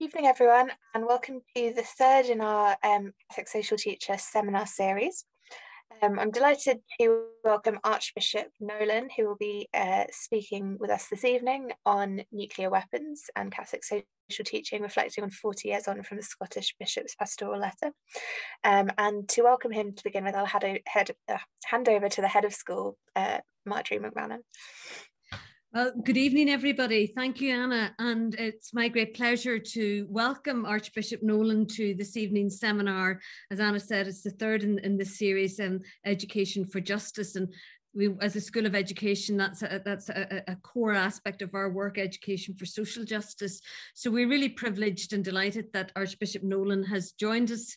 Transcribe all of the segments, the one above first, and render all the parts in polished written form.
Evening, everyone, and welcome to the third in our Catholic Social Teacher seminar series. I'm delighted to welcome Archbishop Nolan, who will be speaking with us this evening on nuclear weapons and Catholic social teaching, reflecting on 40 years on from the Scottish Bishop's Pastoral Letter. And to welcome him to begin with, I'll hand over to the head of school, Marjorie McMahon. Well, good evening, everybody. Thank you, Anna. And it's my great pleasure to welcome Archbishop Nolan to this evening's seminar. As Anna said, it's the third in this series, Education for Justice. And we, as a School of Education, that's a core aspect of our work, education for social justice. So we're really privileged and delighted that Archbishop Nolan has joined us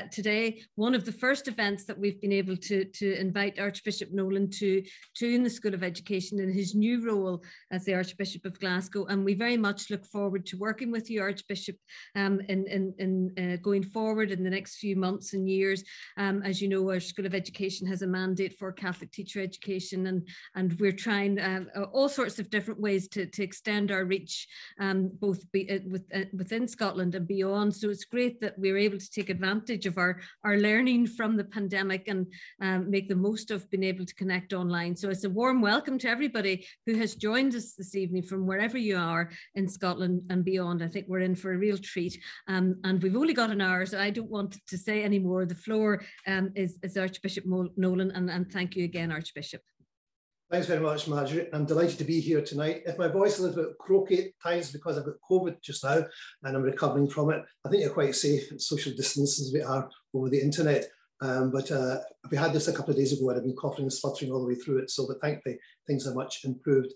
today. One of the first events that we've been able to invite Archbishop Nolan to in the School of Education in his new role as the Archbishop of Glasgow. And we very much look forward to working with you, Archbishop, in going forward in the next few months and years. As you know, our School of Education has a mandate for Catholic teacher education, and we're trying all sorts of different ways to extend our reach, both within Scotland and beyond. So it's great that we're able to take advantage of our learning from the pandemic and make the most of being able to connect online. So it's a warm welcome to everybody who has joined us this evening from wherever you are in Scotland and beyond. I think we're in for a real treat, and we've only got an hour, so I don't want to say any more. The floor is Archbishop Nolan, and thank you again, Archbishop. Thanks very much, Marjorie. I'm delighted to be here tonight. If my voice is a little bit croaky at times because I've got COVID just now and I'm recovering from it, I think you're quite safe at social distance as we are over the internet. But we had this a couple of days ago and I've been coughing and spluttering all the way through it. But thankfully, things are much improved.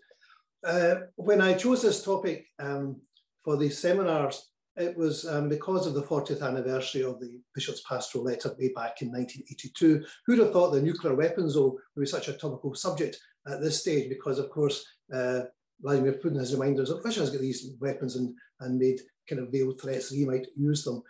When I chose this topic for the seminars, it was because of the 40th anniversary of the Bishop's Pastoral Letter way back in 1982. Who'd have thought that nuclear weapons would be such a topical subject at this stage? Because, of course, Vladimir Putin has reminded us that Russia has got these weapons and made kind of veiled threats that he might use them.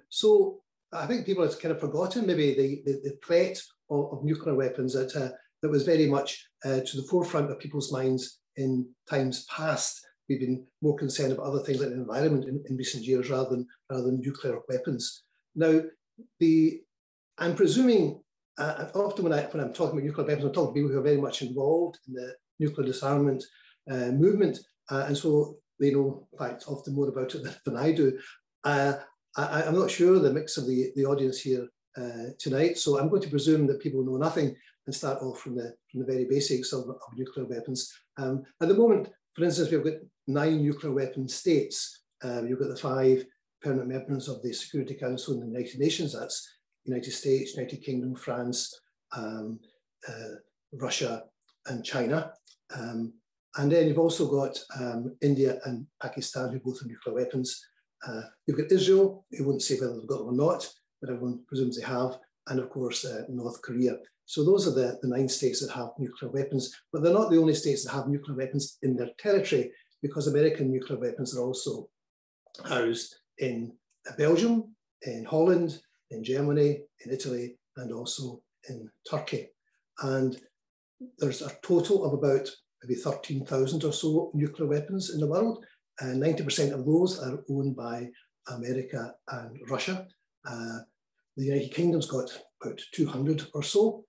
So I think people have kind of forgotten maybe the threat of nuclear weapons that was very much to the forefront of people's minds in times past. We've been more concerned about other things like the environment in recent years rather than nuclear weapons. Now, I'm presuming, often when I'm talking about nuclear weapons, I'm talking to people who are very much involved in the nuclear disarmament movement, and so they know, in fact, often more about it than I do. I'm not sure the mix of the audience here tonight, so I'm going to presume that people know nothing and start off from the very basics of nuclear weapons. At the moment, for instance, we've got 9 nuclear weapon states. You've got the 5 permanent members of the Security Council in the United Nations. That's United States, United Kingdom, France, Russia, and China. And then you've also got India and Pakistan, who both have nuclear weapons. You've got Israel, who won't say whether they've got them or not, but everyone presumes they have. And of course, North Korea. So those are the 9 states that have nuclear weapons, but they're not the only states that have nuclear weapons in their territory, because American nuclear weapons are also housed in Belgium, in Holland, in Germany, in Italy, and also in Turkey. And there's a total of about maybe 13,000 or so nuclear weapons in the world, and 90% of those are owned by America and Russia. The United Kingdom's got about 200 or so.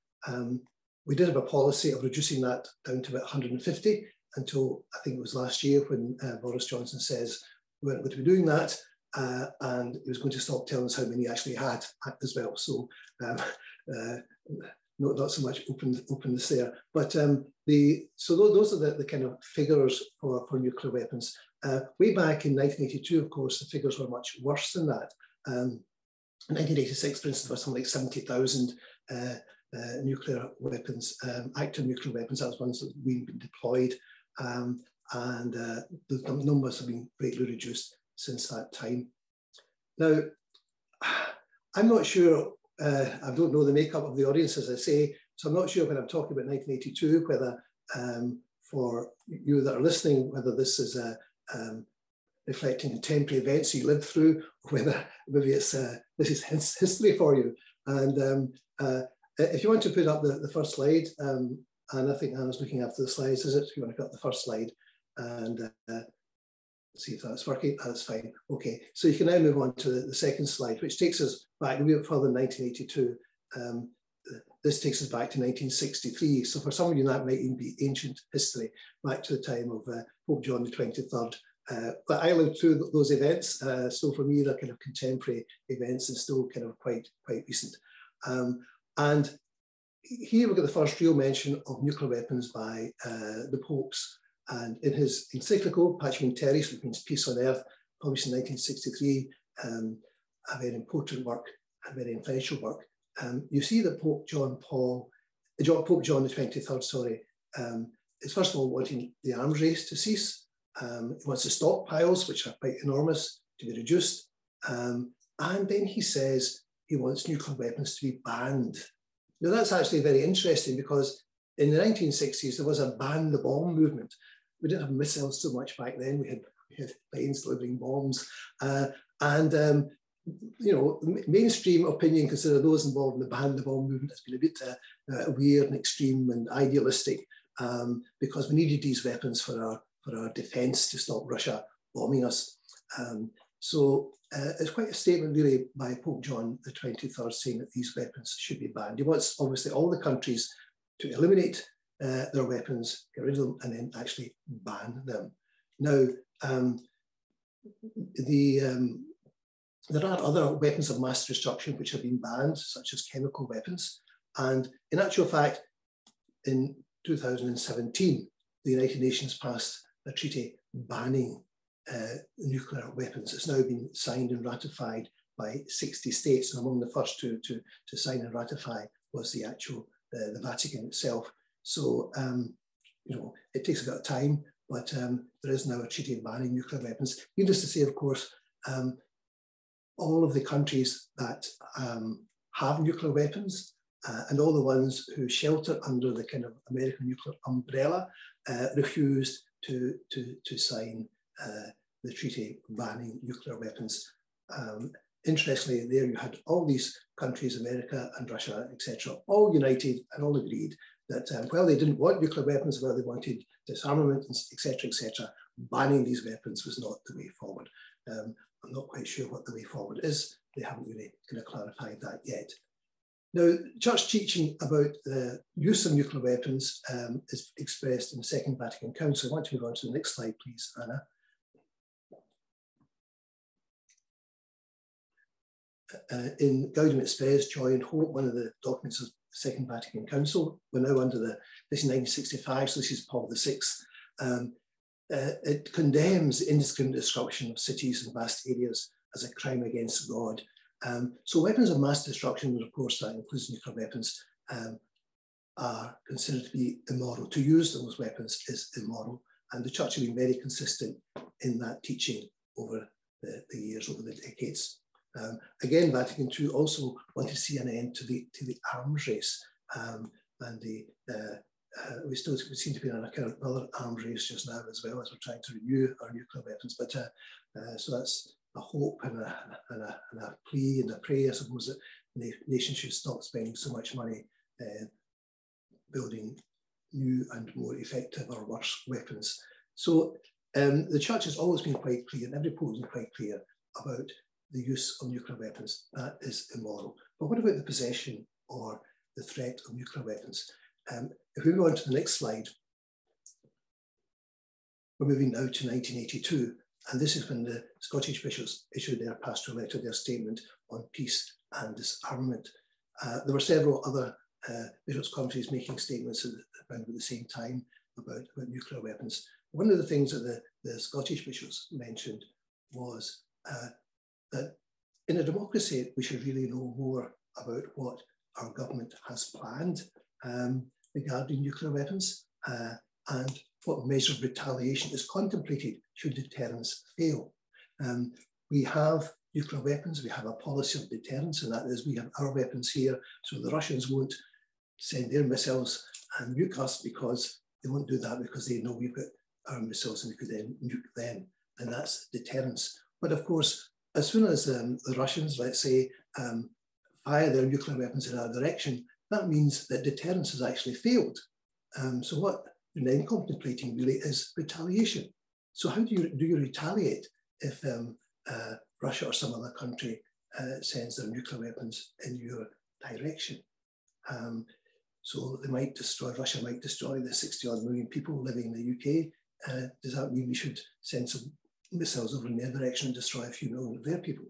We did have a policy of reducing that down to about 150 until I think it was last year when Boris Johnson says we weren't going to be doing that, and he was going to stop telling us how many he actually had as well. So not so much openness there. But so those are the kind of figures for nuclear weapons. Way back in 1982, of course, the figures were much worse than that. In 1986, for instance, there was something like 70,000 nuclear weapons, active nuclear weapons. That was ones that we've been deployed, and the numbers have been greatly reduced since that time. Now, I'm not sure, I don't know the makeup of the audience, as I say, so I'm not sure when I'm talking about 1982, whether for you that are listening, whether this is reflecting contemporary events you lived through, or whether maybe it's this is history for you. And if you want to put up the first slide, and I think Anna's looking after the slides, is it? If you want to put up the first slide, and see if that's working. That's fine. Okay, so you can now move on to the second slide, which takes us back a bit further than 1982. This takes us back to 1963. So for some of you, that might even be ancient history, back to the time of Pope John the 23rd. But I lived through those events. So for me, they're kind of contemporary events and still kind of quite recent. And here we've got the first real mention of nuclear weapons by the popes. And in his encyclical, Pacem, Terris, which means Peace on Earth, published in 1963, a very important work and very influential work. You see that Pope John the 23rd, sorry, is first of all wanting the arms race to cease. He wants the stockpiles, which are quite enormous, to be reduced. And then he says he wants nuclear weapons to be banned. Now that's actually very interesting because in the 1960s, there was a ban the bomb movement. We didn't have missiles so much back then. We had planes delivering bombs. You know, mainstream opinion consider those involved in the ban the bomb movement as being a bit weird and extreme and idealistic because we needed these weapons for our defense to stop Russia bombing us. So it's quite a statement really by Pope John the 23rd saying that these weapons should be banned. He wants obviously all the countries to eliminate their weapons, get rid of them, and then actually ban them. Now, there are other weapons of mass destruction which have been banned, such as chemical weapons. And in actual fact, in 2017, the United Nations passed a treaty banning nuclear weapons. It's now been signed and ratified by 60 states, and among the first to sign and ratify was the Vatican itself. So, you know, it takes a bit of time, but there is now a treaty banning nuclear weapons. Needless to say, of course, all of the countries that have nuclear weapons and all the ones who shelter under the kind of American nuclear umbrella refused to sign the treaty banning nuclear weapons. Interestingly, there you had all these countries, America and Russia, etc., all united and all agreed that while they didn't want nuclear weapons, while they wanted disarmament, etc., banning these weapons was not the way forward. I'm not quite sure what the way forward is. They haven't really kind of clarified that yet. Now, church teaching about the use of nuclear weapons is expressed in the Second Vatican Council. I want to move on to the next slide, please, Anna. In Gaudium et Spes, Joy and Hope, one of the documents of the Second Vatican Council, we're now under this is 1965, so this is Paul VI. It condemns the indiscriminate destruction of cities and vast areas as a crime against God. So weapons of mass destruction, and of course that includes nuclear weapons, are considered to be immoral. To use those weapons is immoral. And the church has been very consistent in that teaching over the years, over the decades. Again, Vatican II also wanted to see an end to the arms race. We seem to be in another arms race just now as well as we're trying to renew our nuclear weapons. But so that's a hope and a plea and a prayer, I suppose, that nations should stop spending so much money building new and more effective or worse weapons. So the church has always been quite clear, and every pope has been quite clear about the use of nuclear weapons. That is immoral. But what about the possession or the threat of nuclear weapons? If we move on to the next slide, we're moving now to 1982, and this is when the Scottish bishops issued their pastoral letter, their statement on peace and disarmament. There were several other bishops' conferences making statements around at the same time about nuclear weapons. One of the things that the Scottish bishops mentioned was that in a democracy, we should really know more about what our government has planned regarding nuclear weapons and what measure of retaliation is contemplated should deterrence fail. We have nuclear weapons, we have a policy of deterrence, and that is we have our weapons here, so the Russians won't send their missiles and nuke us, because they won't do that because they know we've got our missiles and we could then nuke them, and that's deterrence. But of course, as soon as the Russians, let's say, fire their nuclear weapons in our direction, that means that deterrence has actually failed. So what you're then contemplating really is retaliation. So how do you retaliate if Russia or some other country sends their nuclear weapons in your direction? So they might destroy, Russia might destroy the 60-odd million people living in the UK. Does that mean we should send some missiles over in their direction and destroy a few million of their people?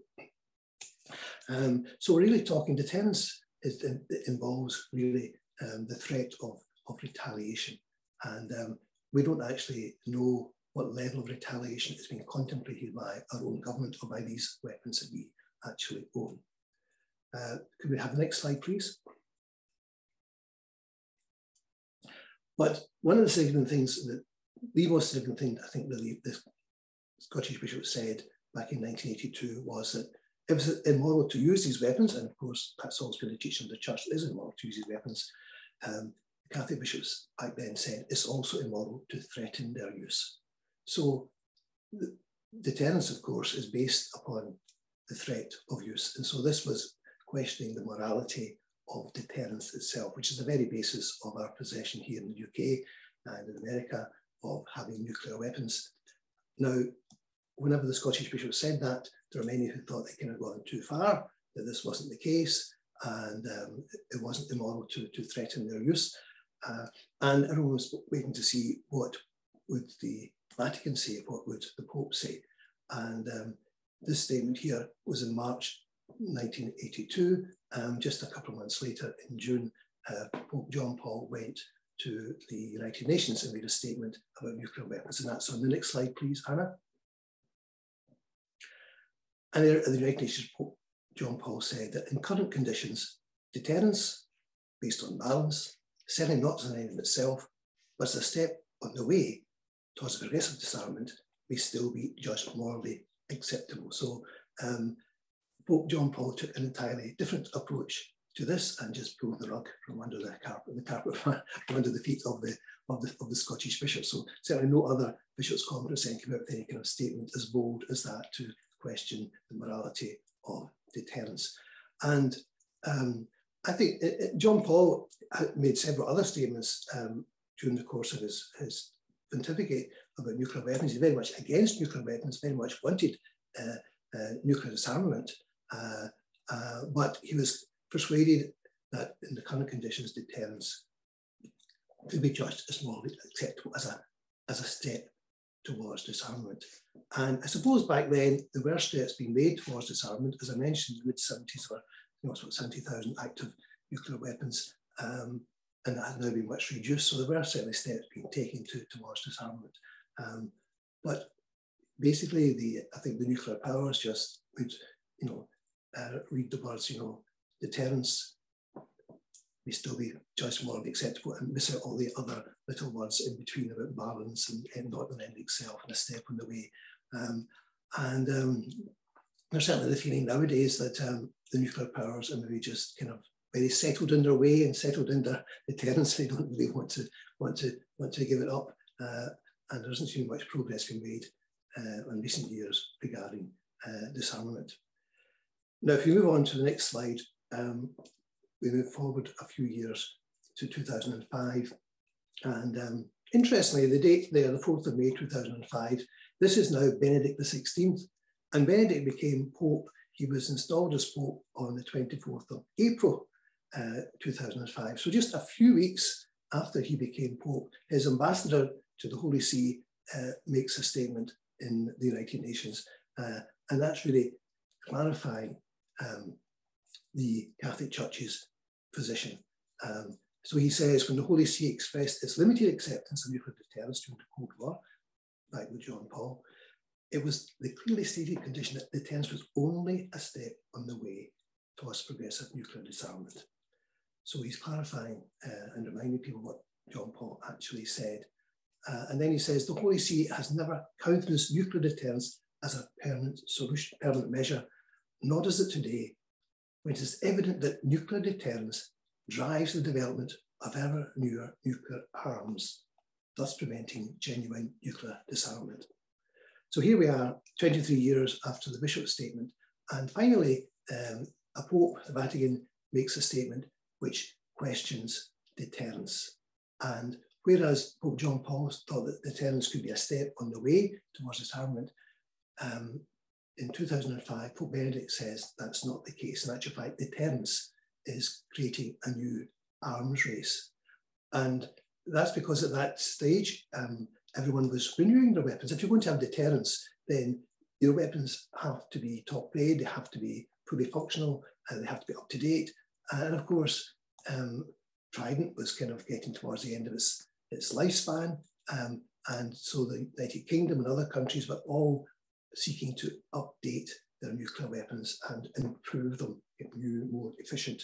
So we're really talking deterrence. It involves really the threat of retaliation. And we don't actually know what level of retaliation is being contemplated by our own government or by these weapons that we actually own. Could we have the next slide, please? But one of the significant things, the most significant thing I think really the Scottish Bishop said back in 1982 was that it was immoral to use these weapons, and of course that's always been the teaching of the church, it is immoral to use these weapons. The Catholic bishops back then said it's also immoral to threaten their use. So deterrence, of course, is based upon the threat of use. And so this was questioning the morality of deterrence itself, which is the very basis of our possession here in the UK and in America of having nuclear weapons. Now, whenever the Scottish bishop said that, there are many who thought they kind of gone too far, that this wasn't the case, and it wasn't immoral to threaten their use. And everyone was waiting to see what would the Vatican say, what would the Pope say. And this statement here was in March 1982. Just a couple of months later, in June, Pope John Paul went to the United Nations and made a statement about nuclear weapons. And that's on the next slide, please, Anna. And there at the United Nations, Pope John Paul said that in current conditions, deterrence, based on balance, certainly not as an end in itself, but as a step on the way towards progressive disarmament, may still be judged morally acceptable. So Pope John Paul took an entirely different approach to this and just pulled the rug from under the carpet from under the feet of the Scottish bishops. So certainly no other Bishops' Conference then came out with any kind of statement as bold as that to question the morality of deterrence. And I think John Paul made several other statements during the course of his pontificate about nuclear weapons. He's very much against nuclear weapons, very much wanted nuclear disarmament, but he was persuaded that in the current conditions, deterrence could be judged as morally acceptable as a step towards disarmament. And I suppose back then there were steps being made towards disarmament. As I mentioned, in the mid-70s were, you know, 70,000 active nuclear weapons, and that has now been much reduced. So there were certainly steps being taken towards disarmament. But basically, I think the nuclear powers just would, you know, read the words, you know, deterrence may still be judged morally acceptable, and miss out all the other little words in between about balance and not an end itself and a step on the way. There's certainly the feeling nowadays that the nuclear powers are maybe just kind of very settled in their way and settled in their deterrence. They don't really want to give it up, and there doesn't seem much progress being made in recent years regarding disarmament. Now, if we move on to the next slide, we move forward a few years to 2005. And interestingly, the date there, the 4th of May 2005, this is now Benedict XVI. And Benedict became Pope. He was installed as Pope on the 24th of April 2005. So just a few weeks after he became Pope, his ambassador to the Holy See makes a statement in the United Nations. And that's really clarifying the Catholic Church's position. So he says, when the Holy See expressed its limited acceptance of nuclear deterrence during the Cold War, back with John Paul, it was the clearly stated condition that deterrence was only a step on the way towards progressive nuclear disarmament. So he's clarifying and reminding people what John Paul actually said. And then he says, the Holy See has never countenanced nuclear deterrence as a permanent solution, permanent measure, nor does it today, when it is evident that nuclear deterrence drives the development of ever newer nuclear arms, thus preventing genuine nuclear disarmament. So here we are, 23 years after the Bishop's statement, and finally, a Pope, the Vatican, makes a statement which questions deterrence. And whereas Pope John Paul thought that deterrence could be a step on the way towards disarmament, in 2005, Pope Benedict says that's not the case. In actual fact, deterrence is creating a new arms race. And that's because at that stage, everyone was renewing their weapons. If you're going to have deterrence, then your weapons have to be top grade, they have to be fully functional, and they have to be up to date. And of course, Trident was kind of getting towards the end of its lifespan. And so the United Kingdom and other countries were all seeking to update their nuclear weapons and improve them, get new, more efficient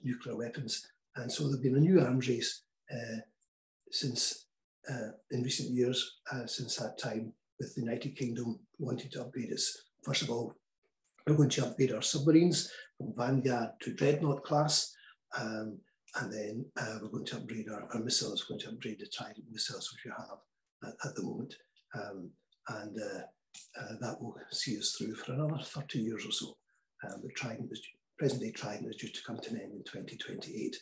nuclear weapons. And so there's been a new arms race since in recent years, since that time, with the United Kingdom wanting to upgrade its, first of all, we're going to upgrade our submarines from Vanguard to Dreadnought class, and then we're going to upgrade our missiles, we're going to upgrade the Trident missiles, which we have at the moment. That will see us through for another 30 years or so. The Trident present-day Trident is due to come to an end in 2028,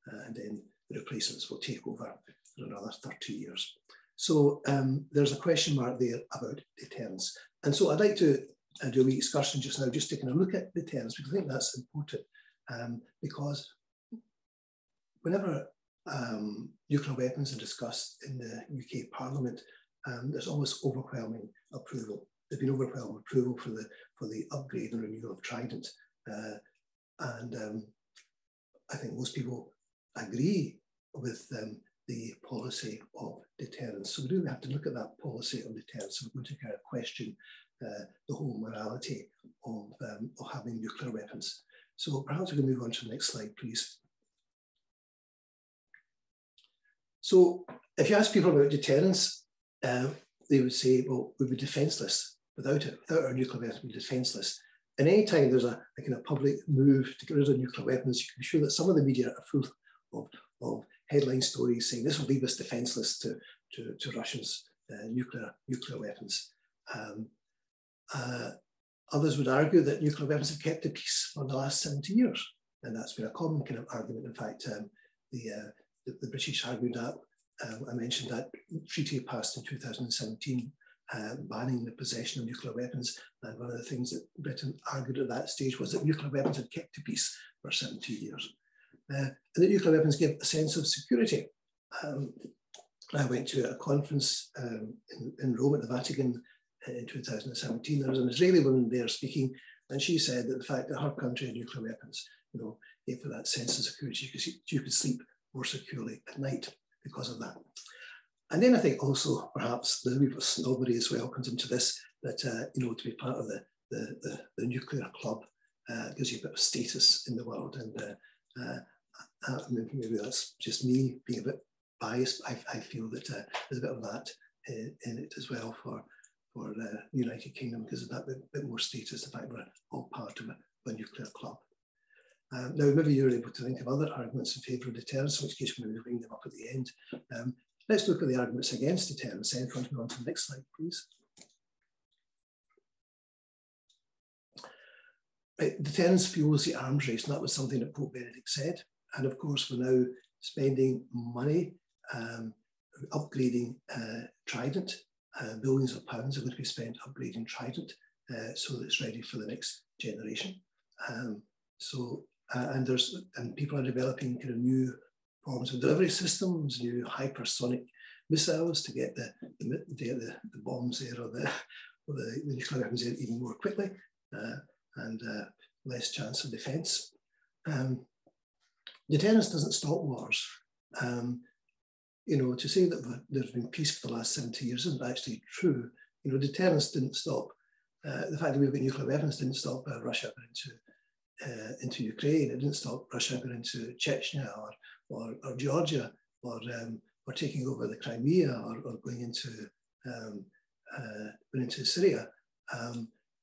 and then the replacements will take over for another 30 years. So there's a question mark there about deterrence. And so I'd like to do a wee excursion just now, just taking a look at deterrence, because I think that's important, because whenever nuclear weapons are discussed in the UK Parliament, there's almost overwhelming approval. There's been overwhelming approval for the upgrade and renewal of Trident. I think most people agree with the policy of deterrence. So we do have to look at that policy of deterrence. So we're going to kind of question the whole morality of having nuclear weapons. So perhaps we can move on to the next slide, please. So if you ask people about deterrence, they would say, well, we'd be defenseless without it. Without our nuclear weapons, we'd be defenseless. And any time there's a kind of public move to get rid of nuclear weapons, you can be sure that some of the media are full of headline stories saying this will leave us defenseless to Russia's nuclear weapons. Others would argue that nuclear weapons have kept the peace for the last 70 years. And that's been a common kind of argument. In fact, the British argued that. I mentioned that treaty passed in 2017, banning the possession of nuclear weapons. And one of the things that Britain argued at that stage was that nuclear weapons had kept the peace for 70 years. And that nuclear weapons give a sense of security. I went to a conference in Rome at the Vatican in 2017. There was an Israeli woman there speaking, and she said that the fact that her country had nuclear weapons, gave her that sense of security. You could sleep more securely at night because of that. And then I think also perhaps the wee bit of snobbery as well comes into this, that to be part of the nuclear club gives you a bit of status in the world. And maybe that's just me being a bit biased. I feel that there's a bit of that in it as well for the United Kingdom, because of that bit more status, the fact we're all part of a nuclear club. Now, maybe you're able to think of other arguments in favour of deterrence, in which case we'll maybe bring them up at the end. Let's look at the arguments against deterrence. If you want to go on to the next slide, please. Right, deterrence fuels the arms race, and that was something that Pope Benedict said. And of course, we're now spending money upgrading Trident. Billions of pounds are going to be spent upgrading Trident so that it's ready for the next generation. And people are developing kind of new forms of delivery systems, new hypersonic missiles to get the bombs there or the nuclear weapons there even more quickly and less chance of defence. Deterrence doesn't stop wars. To say that there's been peace for the last 70 years isn't actually true. Deterrence didn't stop. The fact that we've got nuclear weapons didn't stop Russia going into Ukraine. It didn't stop Russia going into Chechnya or Georgia or taking over the Crimea or going into Syria.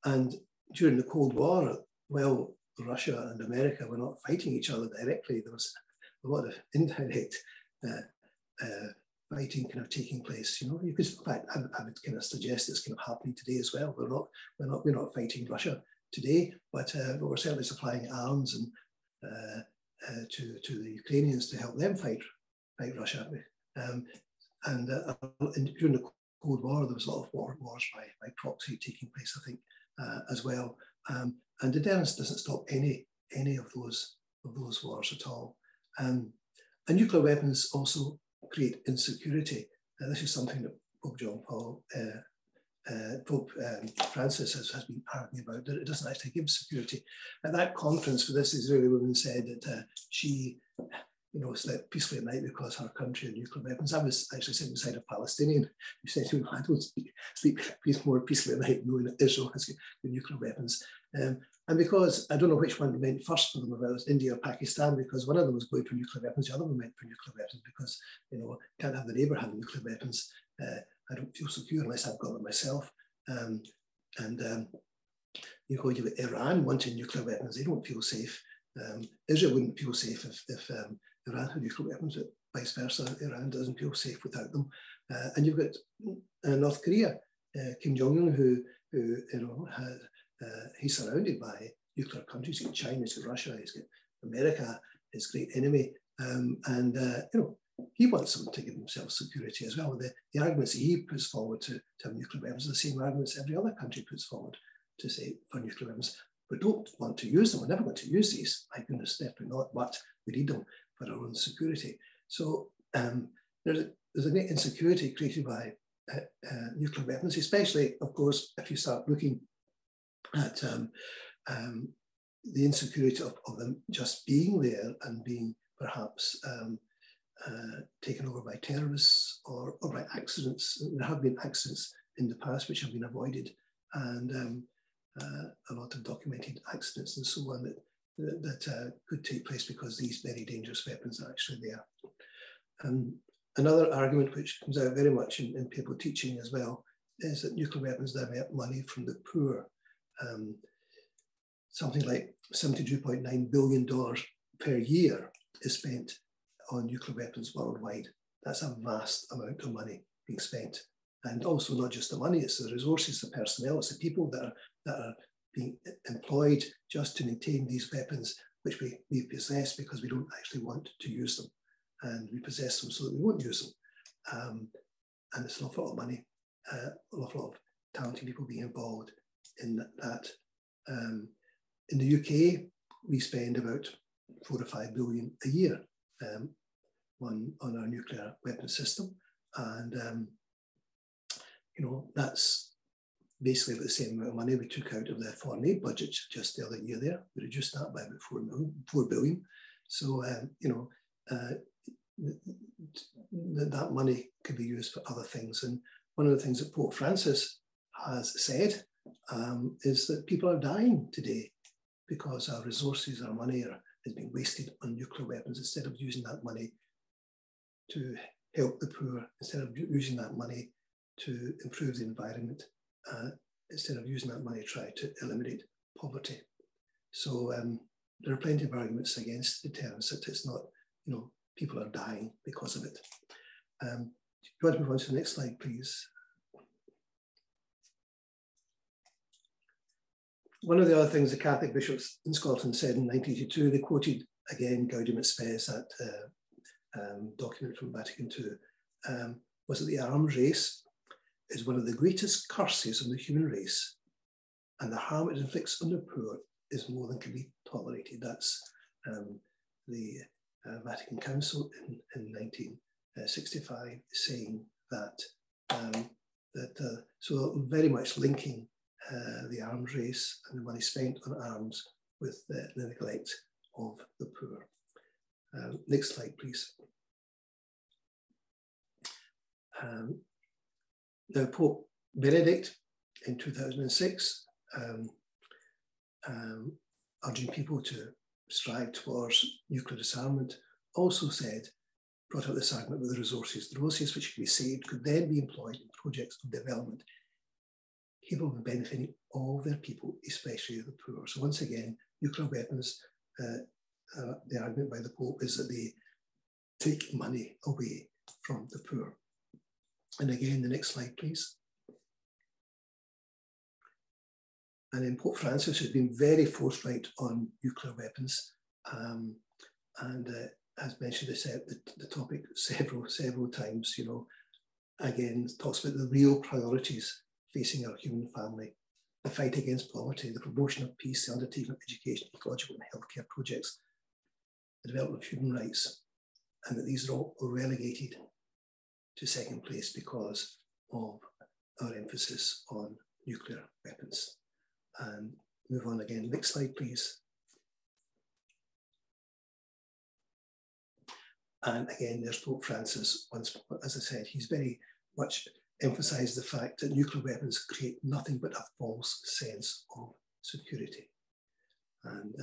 And during the Cold War, well, Russia and America were not fighting each other directly. There was a lot of indirect fighting kind of taking place. You could, in fact, I would kind of suggest it's kind of happening today as well. We're not fighting Russia today, but we're certainly supplying arms and to the Ukrainians to help them fight Russia. during the Cold War, there was a lot of wars by proxy taking place, I think, as well. And deterrence doesn't stop any of those wars at all. And nuclear weapons also create insecurity. This is something that Pope Francis has been arguing about, that it doesn't actually give security. At that conference for this Israeli woman said that she, slept peacefully at night because her country had nuclear weapons. I was actually sitting beside a Palestinian who said, I don't sleep more peacefully at night knowing that Israel has nuclear weapons. And because I don't know which one went first for them, whether it was India or Pakistan, because one of them was going for nuclear weapons, the other one went for nuclear weapons because, can't have the neighbour having nuclear weapons. I don't feel secure unless I've got them myself. You've got Iran wanting nuclear weapons. They don't feel safe. Israel wouldn't feel safe if Iran had nuclear weapons, but vice versa. Iran doesn't feel safe without them. And you've got North Korea, Kim Jong-un, who he's surrounded by nuclear countries. He's got China, he's got Russia, he's got America, his great enemy. He wants them to give himself security as well. The arguments that he puts forward to have nuclear weapons are the same arguments every other country puts forward to say for nuclear weapons. We don't want to use them. We're never going to use these. My goodness, definitely not. But we need them for our own security. So there's a great insecurity created by nuclear weapons, especially, of course, if you start looking at the insecurity of them just being there and being perhaps taken over by terrorists or by accidents. There have been accidents in the past which have been avoided, and a lot of documented accidents and so on that could take place because these very dangerous weapons are actually there. Another argument which comes out very much in papal teaching as well is that nuclear weapons divert money from the poor. Something like $72.9 billion per year is spent on nuclear weapons worldwide. That's a vast amount of money being spent. And also not just the money, it's the resources, the personnel, it's the people that are being employed just to maintain these weapons, which we possess because we don't actually want to use them. And we possess them so that we won't use them. And it's an awful lot of money, an awful lot of talented people being involved in that. In the UK, we spend about 4 to 5 billion a year on our nuclear weapons system. And, that's basically the same amount of money we took out of the foreign aid budget just the other year there. We reduced that by about 4 billion. So, that money could be used for other things. And one of the things that Pope Francis has said is that people are dying today because our resources, our money is being wasted on nuclear weapons instead of using that money to help the poor, instead of using that money to improve the environment, instead of using that money to try to eliminate poverty. So there are plenty of arguments against deterrence, that it's not, people are dying because of it. Do you want to move on to the next slide, please? One of the other things the Catholic bishops in Scotland said in 1982, they quoted again Gaudium et Spes, that document from Vatican II, was that the arms race is one of the greatest curses on the human race, and the harm it inflicts on the poor is more than can be tolerated. That's the Vatican Council in 1965 saying that, so very much linking the arms race and the money spent on arms with the neglect of the poor. Next slide, please. Now, Pope Benedict in 2006, urging people to strive towards nuclear disarmament, also brought up this argument with the resources. The resources which could be saved could then be employed in projects of development capable of benefiting all their people, especially the poor. So once again, nuclear weapons, the argument by the Pope is that they take money away from the poor. And again, the next slide, please. And then Pope Francis has been very forthright on nuclear weapons, and has mentioned this, the topic several times, again, talks about the real priorities facing our human family: the fight against poverty, the promotion of peace, the undertaking of education, ecological and healthcare projects, the development of human rights, and that these are all relegated to second place because of our emphasis on nuclear weapons. And move on again. Next slide, please. And again, there's Pope Francis. Once, as I said, he's very much emphasized the fact that nuclear weapons create nothing but a false sense of security. And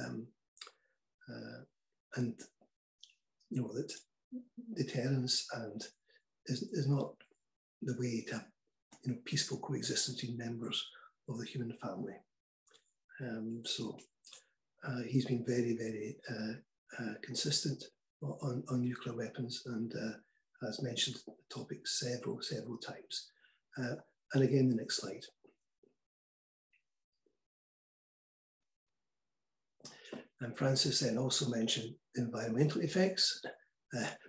you know, that deterrence and is not the way to, you know, peaceful coexistence between members of the human family. So he's been very, very consistent on nuclear weapons, and has mentioned the topic several times. And again, the next slide. And Francis then also mentioned environmental effects.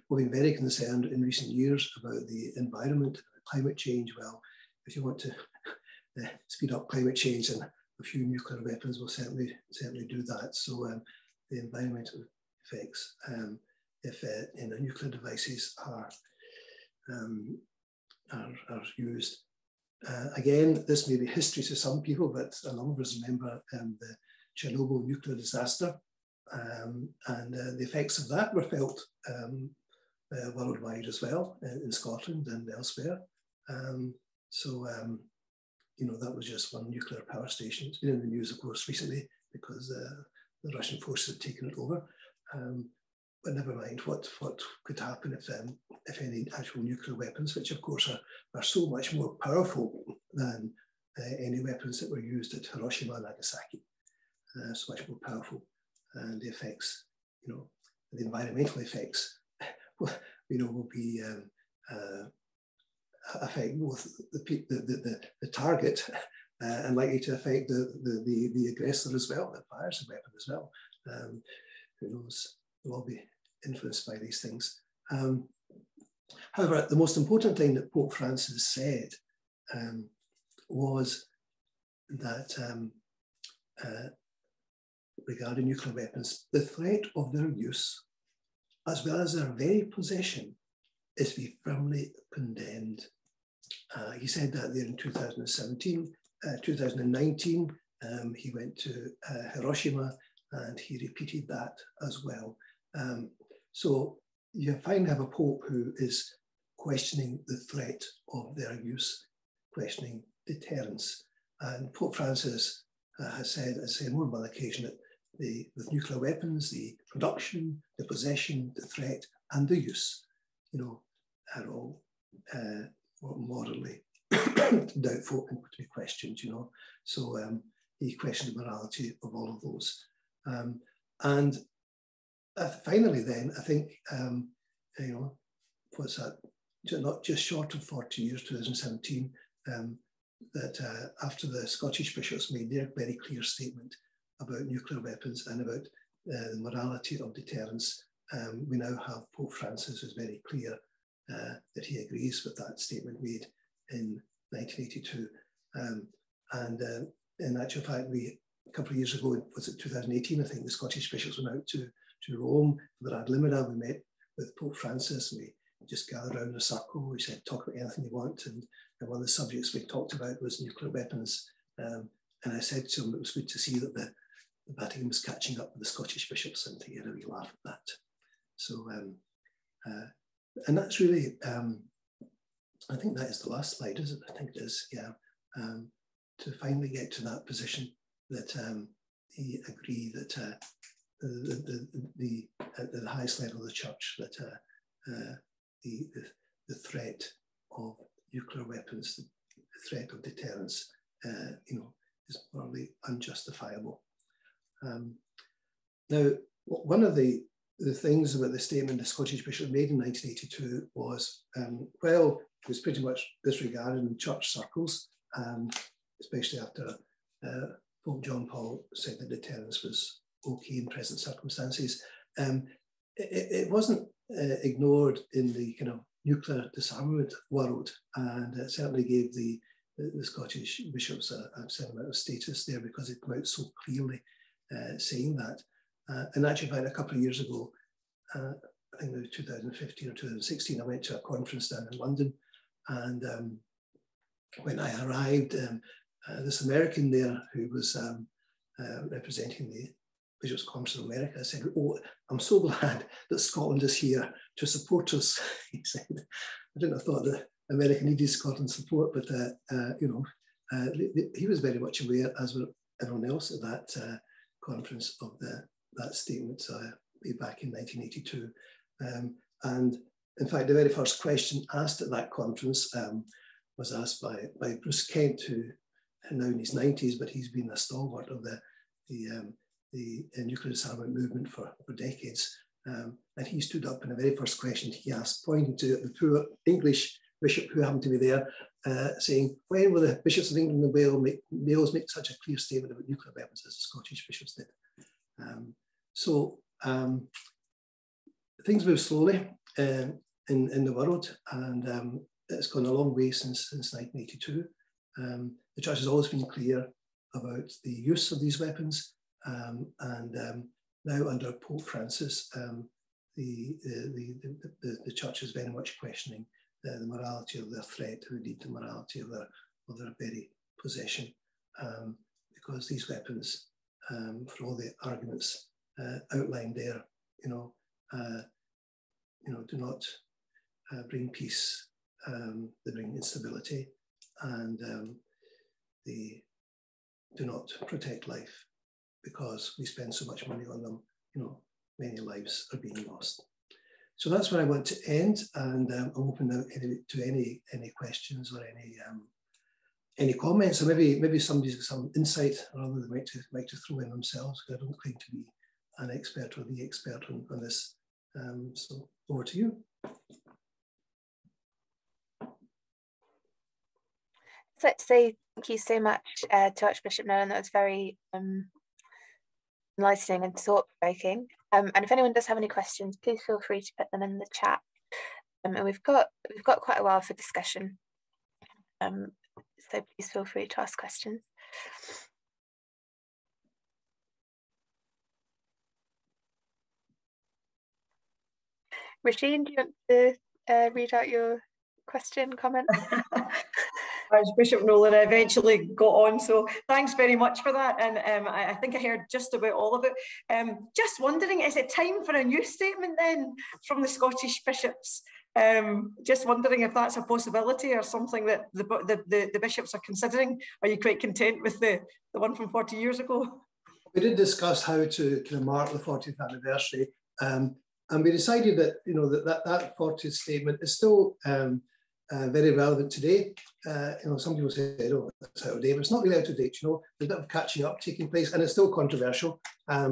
We've been very concerned in recent years about the environment, climate change. Well, if you want to speed up climate change, then a few nuclear weapons will certainly do that. So the environmental effects, if nuclear devices are used. Again, this may be history to some people, but a lot of us remember the Chernobyl nuclear disaster, and the effects of that were felt worldwide as well, in Scotland and elsewhere. You know, that was just one nuclear power station. It's been in the news, of course, recently because the Russian forces had taken it over. But never mind what could happen if any actual nuclear weapons, which of course are so much more powerful than any weapons that were used at Hiroshima and Nagasaki. So much more powerful, and the effects, you know, the environmental effects, you know, will be affect both the target and likely to affect the aggressor as well, that fires the weapon as well. Who knows? We'll all be influenced by these things. However, the most important thing that Pope Francis said was that regarding nuclear weapons, the threat of their use, as well as their very possession, is to be firmly condemned. He said that there in 2019, he went to Hiroshima, and he repeated that as well. So you finally have a Pope who is questioning the threat of their use, questioning deterrence. And Pope Francis has said, as I say, more than one occasion, that with nuclear weapons, the production, the possession, the threat, and the use, you know, are all morally doubtful and to be questioned, you know. So he questioned the morality of all of those. And finally, then, I think, you know, what's that? Not just short of 40 years, 2017, that after the Scottish bishops made their very clear statement about nuclear weapons and about the morality of deterrence, we now have Pope Francis who's very clear that he agrees with that statement made in 1982. And in actual fact, a couple of years ago, was it 2018, I think the Scottish bishops went out to Rome for the Ad Limina. We met with Pope Francis, and we just gathered around in a circle. We said, talk about anything you want. And one of the subjects we talked about was nuclear weapons. And I said to him, it was good to see that the Vatican was catching up with the Scottish bishops, and he had a wee laugh at that. So, and that's really, I think that is the last slide, is it? I think it is, yeah. To finally get to that position that he agreed that at the highest level of the church, that the threat of nuclear weapons, the threat of deterrence, you know, is morally unjustifiable. Now, one of the things about the statement the Scottish bishop made in 1982 was, well, it was pretty much disregarded in church circles, especially after Pope John Paul said that deterrence was okay in present circumstances. It wasn't ignored in the kind of nuclear disarmament world, and it certainly gave the Scottish bishops a certain amount of status there because it came out so clearly saying that. And actually, about a couple of years ago, I think it was 2015 or 2016, I went to a conference down in London, and when I arrived, this American there who was representing the Bishops' Conference of America said, "Oh, I'm so glad that Scotland is here to support us." He said, "I didn't have thought that America needed Scotland's support, but he was very much aware, as were everyone else at that conference, of that statement back in 1982. And in fact, the very first question asked at that conference was asked by Bruce Kent, who now in his 90s, but he's been a stalwart of the nuclear disarmament movement for decades. And he stood up, and the very first question he asked, pointing to the poor English bishop who happened to be there, saying, "When will the bishops of England and Wales make such a clear statement about nuclear weapons as the Scottish bishops did?" So things move slowly in the world, and it's gone a long way since 1982. The Church has always been clear about the use of these weapons, and now under Pope Francis, the Church is very much questioning the morality of their threat, or indeed the morality of their very possession, because these weapons, for all the arguments outlined there, do not bring peace. They bring instability, and they do not protect life, because we spend so much money on them. Many lives are being lost. So that's where I want to end, and I'm open now to any questions or any comments, or maybe somebody's got some insight or other they might to throw in themselves, because I don't claim to be an expert or the expert on this. So over to you. So I'd say thank you so much to Archbishop Nolan. That was very enlightening and thought-provoking. And if anyone does have any questions, please feel free to put them in the chat. And we've got quite a while for discussion. So please feel free to ask questions. Rasheen, do you want to read out your question, comment? Archbishop Nolan eventually got on, so thanks very much for that. And I think I heard just about all of it. Just wondering, is it time for a new statement then from the Scottish bishops? Just wondering if that's a possibility or something that the bishops are considering. Are you quite content with the one from 40 years ago? We did discuss how to kind of mark the 40th anniversary, and we decided that that 40th statement is still very relevant today. Some people say, "Oh, that's out of date," but it's not really out of date. There's a bit of catching up taking place, and it's still controversial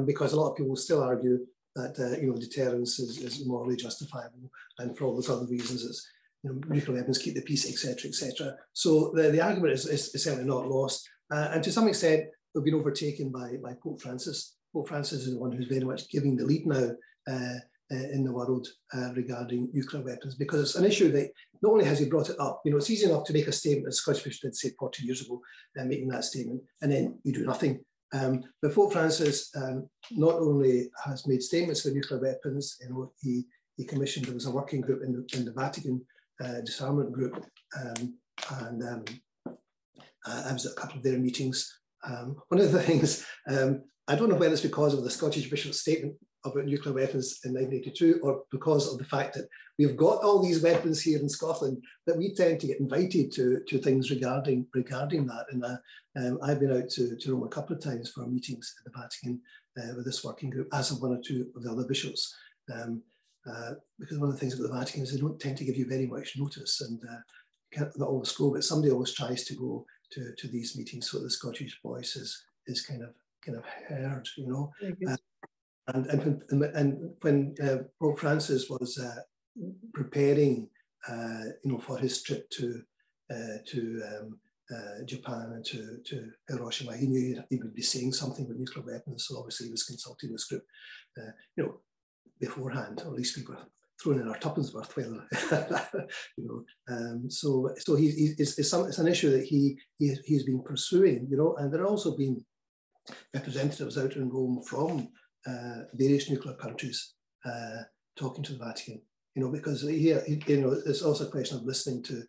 because a lot of people still argue that deterrence is morally justifiable, and for all those other reasons, it's nuclear weapons keep the peace, etc., etc. So the argument is certainly not lost, and to some extent, they've been overtaken by Pope Francis. Pope Francis is the one who's very much giving the lead now in the world regarding nuclear weapons, because it's an issue that not only has he brought it up, it's easy enough to make a statement, as Scottish Bishop did say 40 years ago, making that statement, and then you do nothing. But Pope Francis not only has made statements for nuclear weapons, he commissioned, there was a working group in the Vatican disarmament group, and I was at a couple of their meetings. One of the things, I don't know whether it's because of the Scottish Bishop's statement about nuclear weapons in 1982, or because of the fact that we've got all these weapons here in Scotland, that we tend to get invited to things regarding that. And I've been out to Rome a couple of times for meetings at the Vatican with this working group, as have one or two of the other bishops. Because one of the things about the Vatican is they don't tend to give you very much notice, and can't always go, but somebody always tries to go to these meetings so the Scottish voice is kind of heard, And when Pope Francis was preparing, for his trip to Japan and to Hiroshima, he knew he would be saying something with nuclear weapons. So obviously he was consulting this group, beforehand, or at least we were thrown in our tuppence worth, whether so it's an issue that he's been pursuing, and there have also been representatives out in Rome from various nuclear countries talking to the Vatican, because here, it's also a question of listening to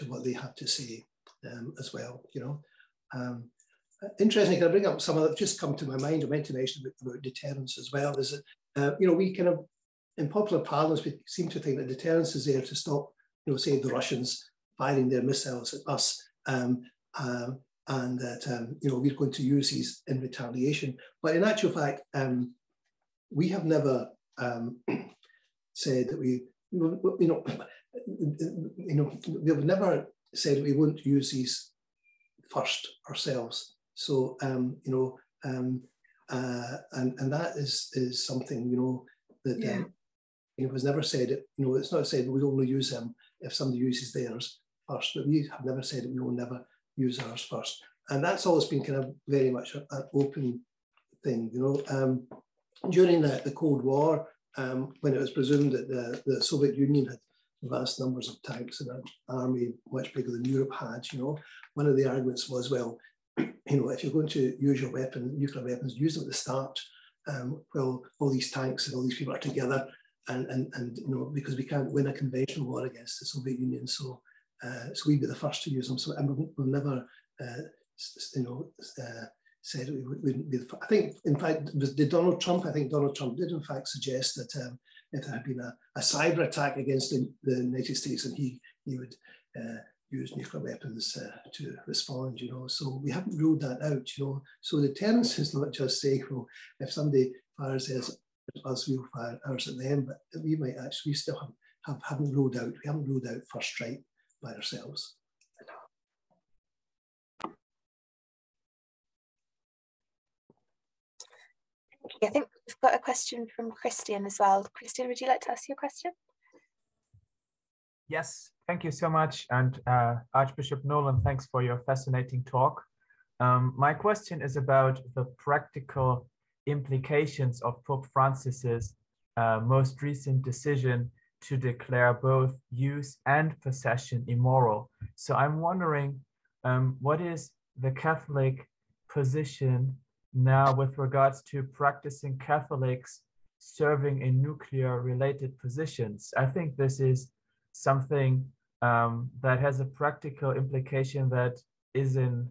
what they have to say as well, Interestingly, can I bring up some of that just come to my mind? I meant to mention about deterrence as well. Is that we kind of, in popular parlance, we seem to think that deterrence is there to stop, say, the Russians firing their missiles at us, and that we're going to use these in retaliation. But in actual fact, we have never said that we've never said that we won't use these first ourselves. So and that is something that it was never said. It's not said we only use them if somebody uses theirs first, but we have never said that we will never use ours first. And that's always been kind of very much an open thing. During the Cold War, when it was presumed that the Soviet Union had vast numbers of tanks and an army much bigger than Europe had, one of the arguments was, well, if you're going to use your nuclear weapons, use them at the start, while all these tanks and all these people are together, and because we can't win a conventional war against the Soviet Union, so we'd be the first to use them. So, and we've never, said we wouldn't be. I think, in fact, Donald Trump did in fact suggest that if there had been a cyber attack against the United States, and he would use nuclear weapons to respond. So we haven't ruled that out. So deterrence is not just saying, well, if somebody fires us, we'll fire ours at them. But we might actually, we still haven't ruled out. We haven't ruled out first strike by ourselves. I think we've got a question from Christian as well. Christian, would you like to ask your question? Yes, thank you so much. And Archbishop Nolan, thanks for your fascinating talk. My question is about the practical implications of Pope Francis's most recent decision to declare both use and possession immoral. So I'm wondering, what is the Catholic position now with regards to practicing Catholics serving in nuclear-related positions? I think this is something that has a practical implication that is in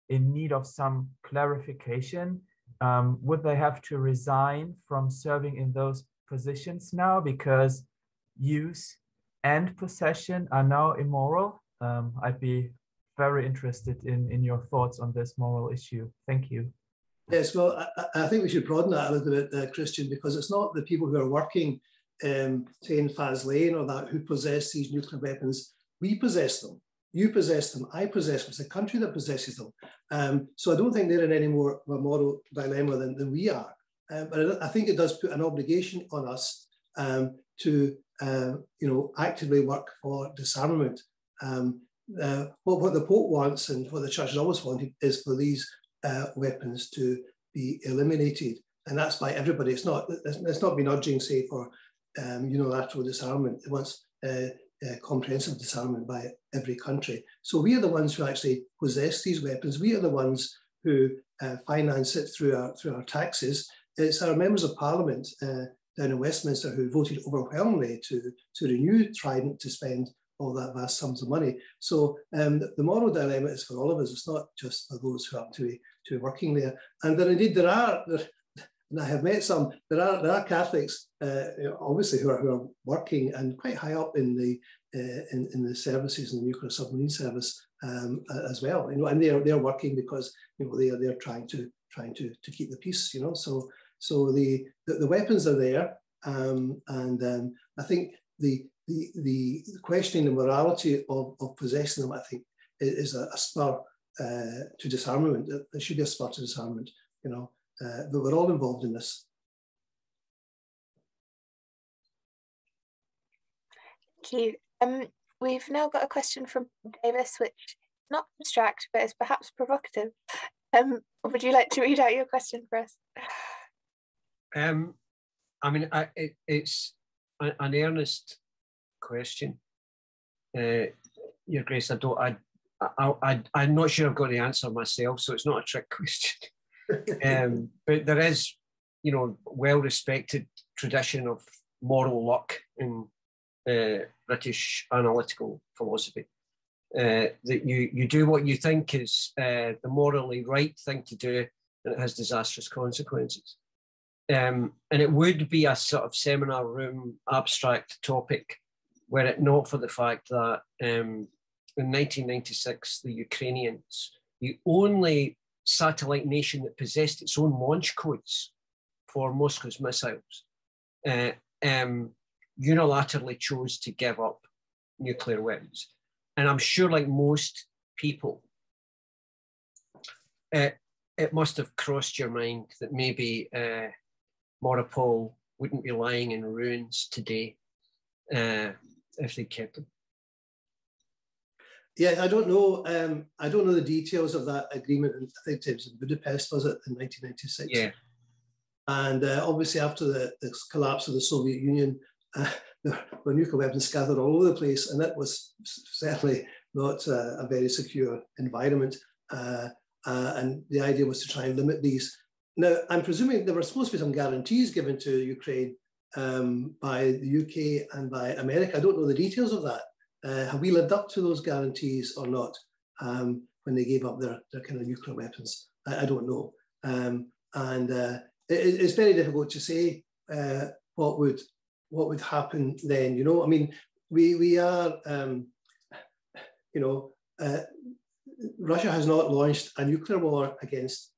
need of some clarification. Would they have to resign from serving in those positions now because use and possession are now immoral? I'd be very interested in your thoughts on this moral issue. Thank you. Yes, well, I think we should broaden that a little bit, Christian, because it's not the people who are working, say in Faz Lane or that, who possess these nuclear weapons. We possess them. You possess them. I possess them. It's the country that possesses them. So I don't think they're in any more of a moral dilemma than we are. But I think it does put an obligation on us to, actively work for disarmament. What the Pope wants and what the Church has always wanted is for these weapons to be eliminated, and that's by everybody. It's not been urging, say, for unilateral disarmament. It wants comprehensive disarmament by every country. So we are the ones who actually possess these weapons. We are the ones who finance it through our taxes. It's our members of Parliament down in Westminster who voted overwhelmingly to renew Trident, to spend all that vast sums of money. So the moral dilemma is for all of us. It's not just for those who happen to be working there. And then indeed there are, and I have met some, there are Catholics, obviously, who are working and quite high up in the services, in the nuclear submarine service as well. And they're working because they're trying to keep the peace. So the weapons are there, and I think the questioning the morality of possessing them, I think, is a spur to disarmament. There should be a spur to disarmament, but we're all involved in this. Thank you. We've now got a question from Davis, which is not abstract, but is perhaps provocative. Would you like to read out your question for us? I mean, it's an earnest question. Your Grace, I'm not sure I've got the answer myself, so it's not a trick question. But there is, well-respected tradition of moral luck in British analytical philosophy. That you do what you think is the morally right thing to do, and it has disastrous consequences. And it would be a sort of seminar room abstract topic were it not for the fact that in 1996, the Ukrainians, the only satellite nation that possessed its own launch codes for Moscow's missiles, unilaterally chose to give up nuclear weapons. And I'm sure, like most people, it must have crossed your mind that maybe Mariupol wouldn't be lying in ruins today if they kept them. Yeah, I don't know. I don't know the details of that agreement. I think it was in Budapest, was it, in 1996? Yeah. And obviously, after the collapse of the Soviet Union, there were nuclear weapons scattered all over the place, and it was certainly not a very secure environment. And the idea was to try and limit these. Now, I'm presuming there were supposed to be some guarantees given to Ukraine by the UK and by America. I don't know the details of that. Have we lived up to those guarantees or not when they gave up their kind of nuclear weapons? I don't know. It's very difficult to say what would happen then. I mean, we are, Russia has not launched a nuclear war against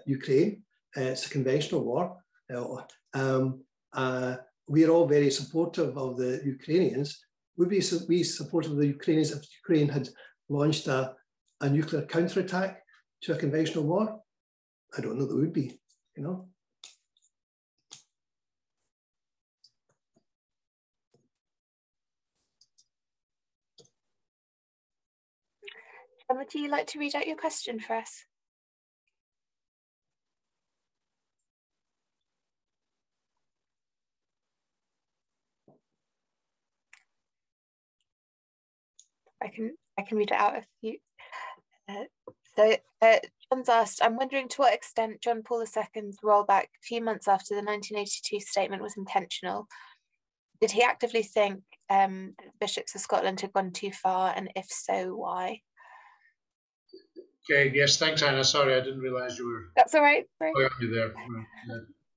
Ukraine. It's a conventional war. We are all very supportive of the Ukrainians. Would be supportive of the Ukrainians if Ukraine had launched a nuclear counterattack to a conventional war? I don't know that would be, Would you like to read out your question for us? I can read it out if you. John's asked, I'm wondering to what extent John Paul II's rollback a few months after the 1982 statement was intentional. Did he actively think that the bishops of Scotland had gone too far, and if so, why? Okay, yes, thanks, Anna. Sorry, I didn't realise you were. That's all right. Right. There.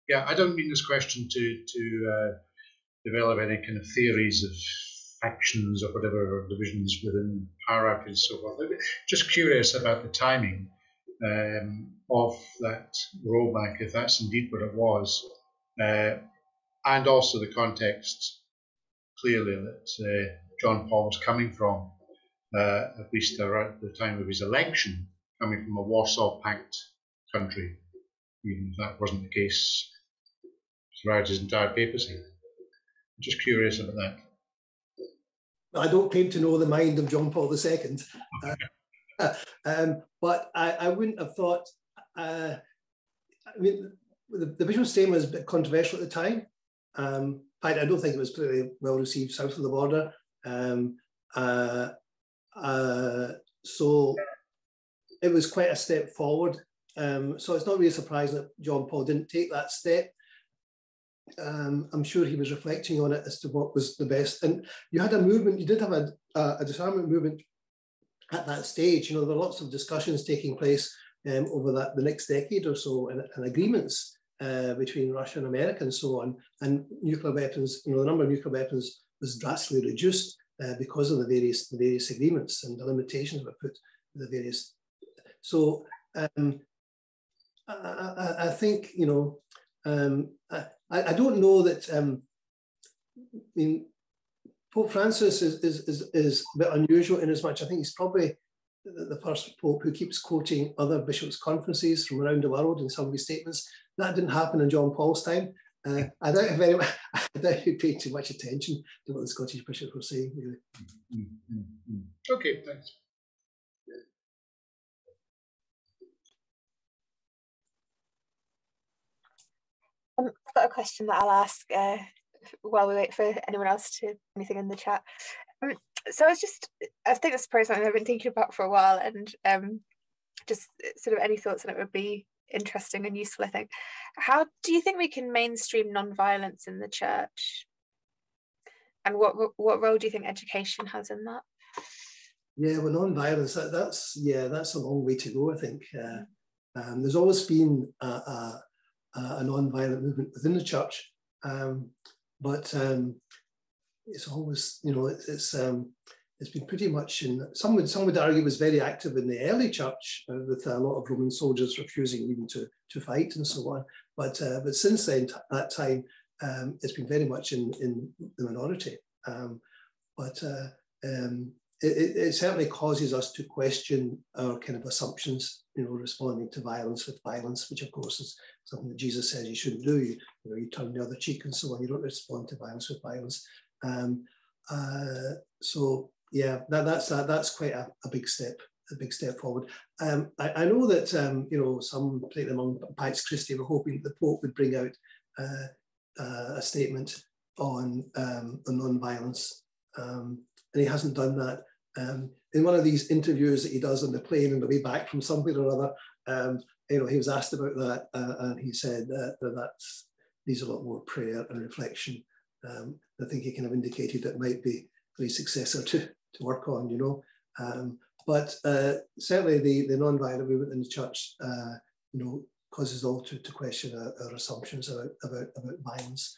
Yeah, I don't mean this question to develop any kind of theories of factions or whatever, or divisions within hierarchies and so forth. Just curious about the timing of that rollback, if that's indeed what it was, and also the context, clearly, that John Paul was coming from, at least around the time of his election, coming from a Warsaw Pact country, even if that wasn't the case throughout his entire papacy. I'm just curious about that. I don't claim to know the mind of John Paul II, but I wouldn't have thought, I mean, the bishop's statement was a bit controversial at the time. I don't think it was pretty well received south of the border. So it was quite a step forward. So it's not really surprising that John Paul didn't take that step. I'm sure he was reflecting on it as to what was the best. And you had a movement, you did have a disarmament movement at that stage. There were lots of discussions taking place over the next decade or so, and agreements between Russia and America and so on. And nuclear weapons, the number of nuclear weapons was drastically reduced because of the various agreements and the limitations were put to the various. So I think, I don't know that. I mean, Pope Francis is a bit unusual in as much. I think he's probably the first pope who keeps quoting other bishops' conferences from around the world in some of his statements. That didn't happen in John Paul's time. I doubt he paid too much attention to what the Scottish bishops were saying. Really. Okay, thanks. I've got a question that I'll ask while we wait for anyone else to anything in the chat. So I think this is probably something I've been thinking about for a while, and just sort of any thoughts on it would be interesting and useful, I think. How do you think we can mainstream non-violence in the church? And what role do you think education has in that? Yeah, well, non-violence, that's a long way to go, I think. There's always been a non-violent movement within the church, but it's always, it's been pretty much some would argue it was very active in the early church, with a lot of Roman soldiers refusing even to fight and so on. But since then, that time, it's been very much in the minority. It certainly causes us to question our kind of assumptions, responding to violence with violence, which of course is something that Jesus says you shouldn't do. You turn the other cheek and so on. You don't respond to violence with violence. So yeah, that's quite a big step forward. I know that some, particularly among Pax Christi, were hoping the Pope would bring out a statement on non-violence, and he hasn't done that. In one of these interviews that he does on the plane on the way back from somewhere or other, he was asked about that, and he said that needs a lot more prayer and reflection. I think he kind of indicated that might be for his successor to work on, but certainly the non-violent movement in the church, causes all to question our assumptions about violence.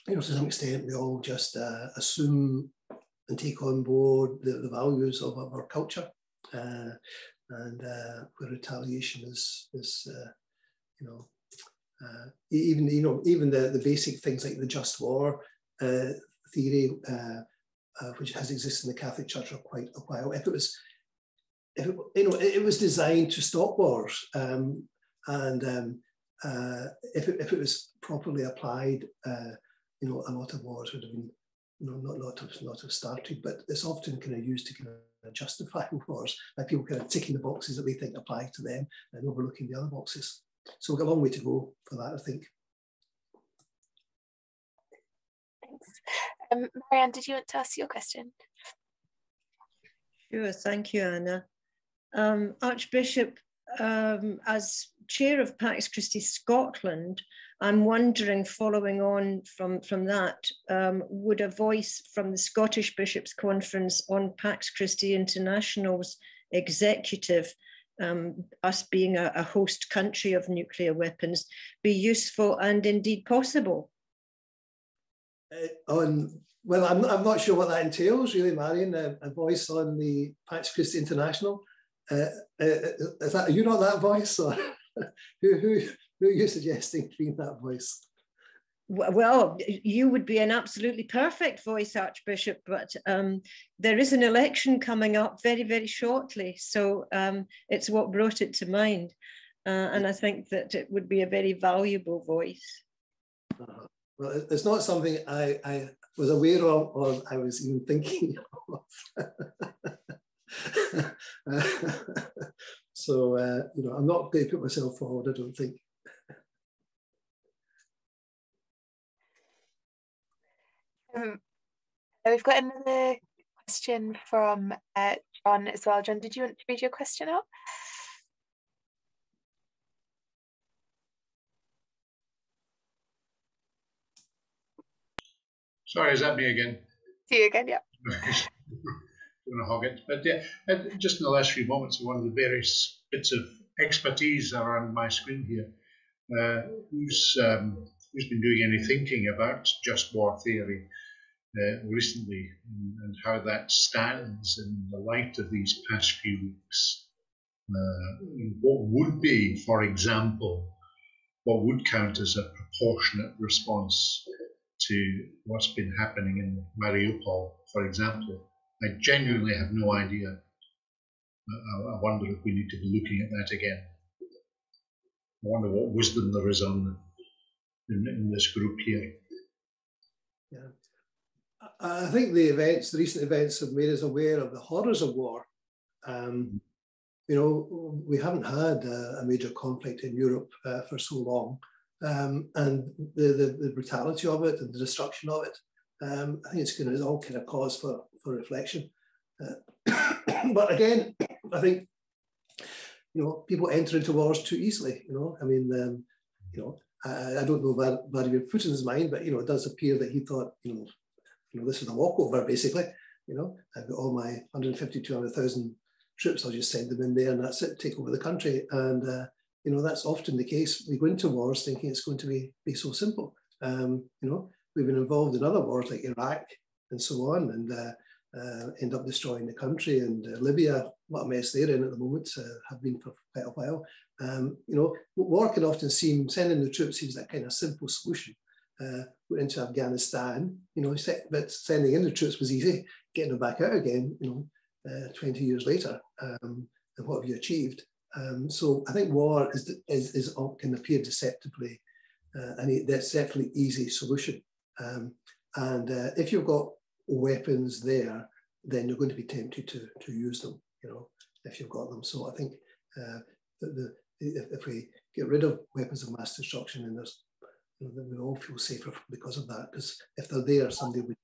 To some extent, we all just assume and take on board the values of our culture, and where retaliation is even the basic things like the just war theory, which has existed in the Catholic Church for quite a while. If it was designed to stop wars, and if it was properly applied, a lot of wars would have been, not have started. But it's often kind of used to kind of justify wars, like people kind of ticking the boxes that they think apply to them and overlooking the other boxes. So we've got a long way to go for that, I think. Thanks. Marianne, did you want to ask your question? Sure, thank you, Anna. Archbishop, as chair of Pax Christi Scotland, I'm wondering, following on from that, would a voice from the Scottish Bishops' Conference on Pax Christi International's executive, us being a host country of nuclear weapons, be useful and indeed possible? Well, I'm not sure what that entails, really, Marion. A voice on the Pax Christi International. Are you not that voice, or who are you suggesting being that voice? Well, you would be an absolutely perfect voice, Archbishop, but there is an election coming up very, very shortly, so it's what brought it to mind, and I think that it would be a very valuable voice. Well, it's not something I was aware of or I was even thinking of. So, I'm not going to put myself forward, I don't think. We've got another question from John as well. John, did you want to read your question out? Sorry, is that me again? See you again, yeah. Going to hog it, but yeah, just in the last few moments, one of the various bits of expertise around my screen here. Who's been doing any thinking about just war theory recently, and how that stands in the light of these past few weeks? What would be, for example, what would count as a proportionate response to what's been happening in Mariupol, for example? I genuinely have no idea. I wonder if we need to be looking at that again. I wonder what wisdom there is in this group here. Yeah, I think the recent events have made us aware of the horrors of war. you know, we haven't had a major conflict in Europe for so long, and the brutality of it and the destruction of it, I think it's all kind of cause for reflection. But again, I think, you know, people enter into wars too easily. You know, I mean, you know, I don't know Vladimir Putin's mind, but you know, it does appear that he thought, you know, this was a walkover basically. You know, I've got all my 150, 200,000 troops. I'll just send them in there, and that's it. Take over the country. And you know, that's often the case. We go into wars thinking it's going to be so simple. You know, we've been involved in other wars like Iraq and so on, and end up destroying the country. And Libya, what a mess they're in at the moment, have been for quite a while. You know, war can often seem, sending the troops seems that kind of simple solution. We're into Afghanistan, you know, but sending in the troops was easy. Getting them back out again, you know, 20 years later, and what have you achieved? So I think war can appear deceptively, and that's definitely easy solution. And if you've got weapons there, then you're going to be tempted to use them, you know, if you've got them. So I think if we get rid of weapons of mass destruction, then there's, you know, then we all feel safer because of that. Because if they're there, somebody would.